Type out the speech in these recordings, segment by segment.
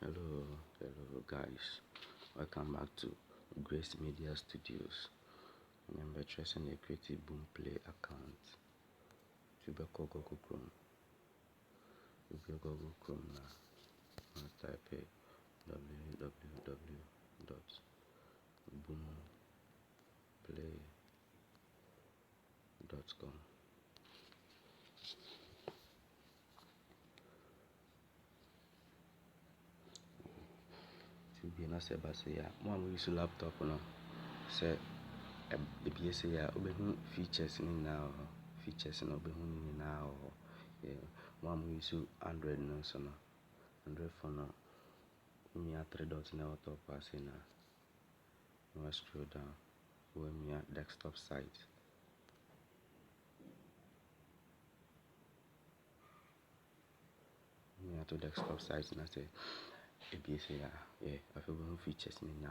Hello guys. Welcome back to Grace Media Studios. Remember tracing a creative Boomplay account. To be Google Chrome. You go Google Chrome now. And type www.boomplay.com. To be na say mo am use laptop no. Say ebi say ya obehu features ni na features na obehu ni na yeah. Mo am use Android no so no. Android phone no. Me a 3 dots na top pass na. No scroll down. When me a desktop site. Me a to desktop site na say ebi say ya yeah. I feel features ni na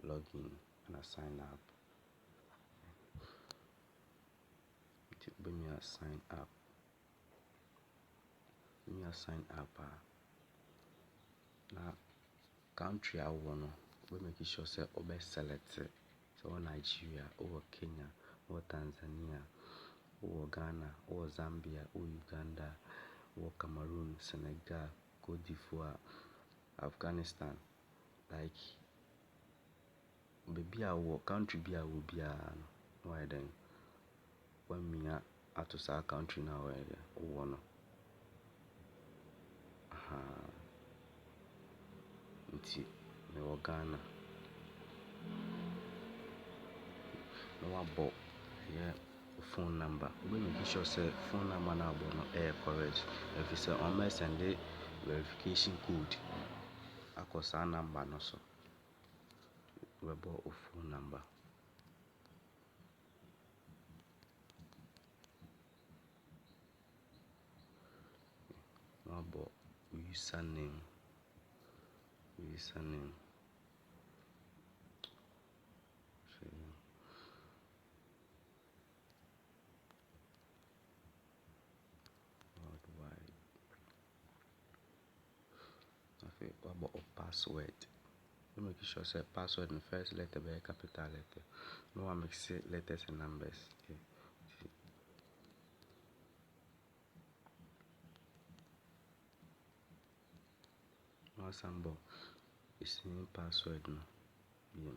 login and sign up. Be me a sign up. Me a sign up. Na country I wanna we make sure say obe select so Nigeria or Kenya or Tanzania or Ghana or Zambia or Uganda or Cameroon, Senegal, Cote d'Ivoire, Afghanistan, like baby our country be will be why then when me at to our country now where no nti me wo Ghana no abo yeah phone number we make sure say phone number na abo no correct if you say on me send the verification code across our number no so we abo phone number no abo username worldwide. Okay, what about a password? You make sure say password in first letter be a capital letter. No one makes it letters and numbers. Okay. No sample is in password no. Yeah.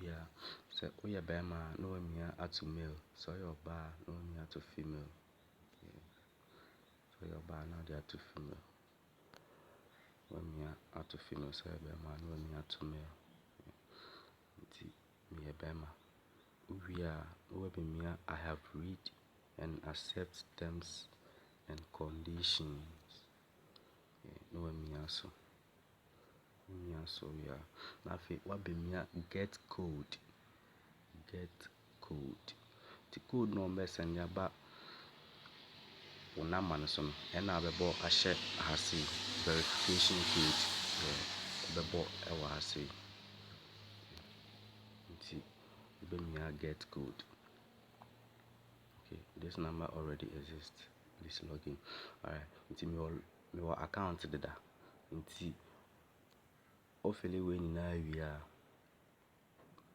Yeah. So we are bema no me at to male. So your bar no me at to female. Yeah. So your bar now they are to female. When me at to female, so your bema no me at to male. Me a bema. We me I have read and accept terms and conditions. Yeah, no me also. Me also yeah. Now what be me get code. The code number send ya back una man so no and na bebo a share has verification code. Yeah, bebo e wa say. Be me get code. Okay, this number already exists. This login. Alright, nti me account deda. Nti ofele we nyina wi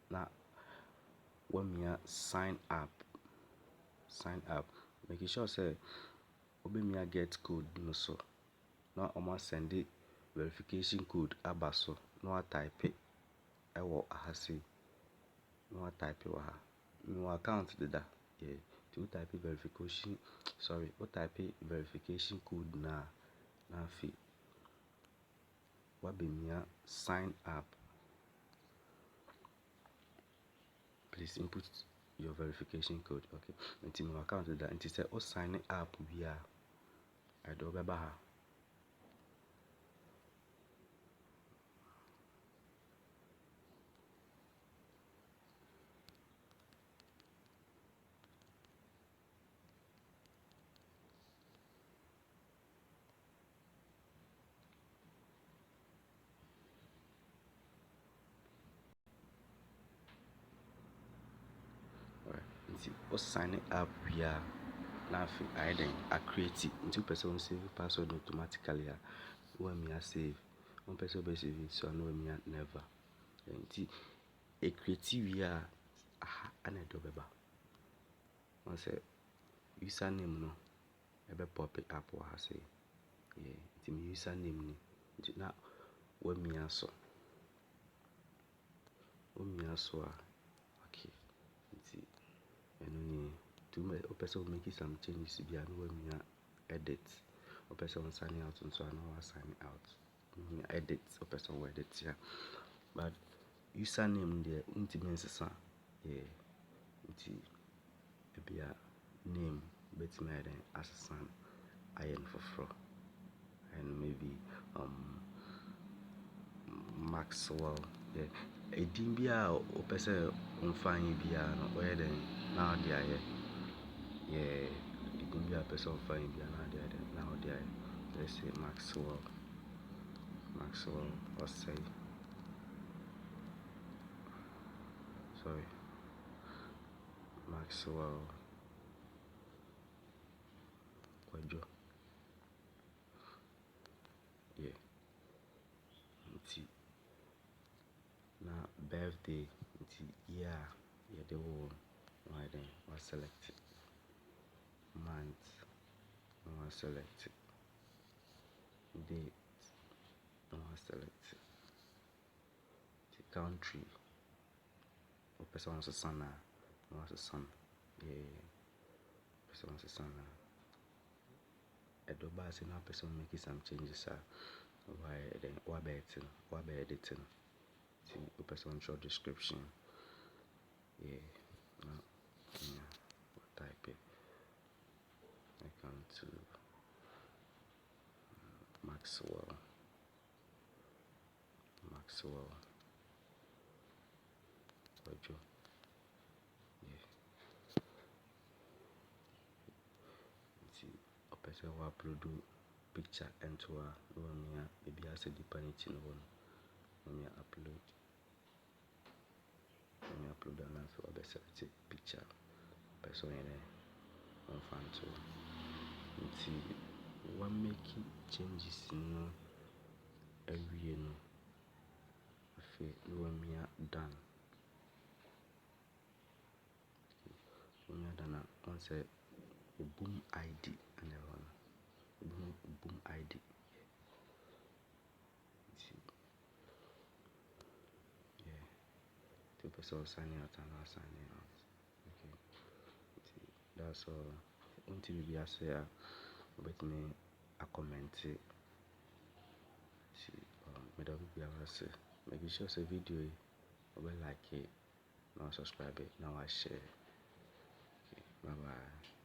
na when me sign up, make sure say obe me get code no so. Now I'ma send the verification code abaso. No I type it. I will say. No I type it. No account deda. Yeah. To type verification. Sorry. What type verification code na fi. What be me sign up. Please input your verification code. Okay. Until my account deda. Until say oh sign up we are. I do beba. o sign up via na afi ayɛ den acreate nti wopɛ sɛ wo save password automatically a woamia save, wompɛ sɛ wobɛsave so a na woamia never. Nti ɛcreate wie a aha ana ɛde wobɛba wɔn sɛ username no ɛbɛ pop up wɔ ha sei. Nti me username ni nti na woamia so a okay. Nti ɛno ni nti wopɛ sɛ wo make some changes bi a na woamia edit, wopɛ sɛ wo sign out nso a na woa sign out, woamia edit, wopɛ sɛ wo edit a. But username deɛ wontumi nsesa nti ebia name wobɛtumi ayɛ den asesa no ayɛ no foforɔ, ayɛ no maybe Maxwell. Ɛdin bi a wopɛ sɛ womfa anyɛ biara no woyɛ den na wode ayɛ. Ɛdin bi a wopɛ sɛ womfa anyɛ biara na wode ayɛ. Let's say Maxwell Osei, Maxwell Kwadwo. Nti na birthday nti year a yɛde wo no ayɛ den wa select, month na wa select, date na wa select, nti country wopɛ sɛ wɔnsesa no a na wasesa no. Wopɛ sɛ wɔnsesa no a ɛde ɔbaa sɛ na wopɛ sɛ wo make some changes a wayɛ den wabɛ edit no. Nti wopɛ sɛ wɔntwerɛ description na type it. Welcome to Maxwell Kwadwo. Nti wopɛ sɛ wo upload picture ɛnto a na wamia ebi asɛ nipa ne ti no hɔ no wamia upload a na afei wabɛ select picture wopɛ sɛ ɔyɛ den wɔmfa nto. Nti wa make changes no awie no afei na wamia done. Wamia done a wɔn sɛ wo boom ID ɛna ɛwɔ no, boom ID. Nti wopɛ sɛ wo sign out a na wa sign out. Okay. Nti that's all. Wonte biribi ase a wobɛtumi akɔmmɛnte. Nti meda wo biara ase. Make sure sɛ video yi wobɛ like na wa subscribe na wa share. Okay, bye bye.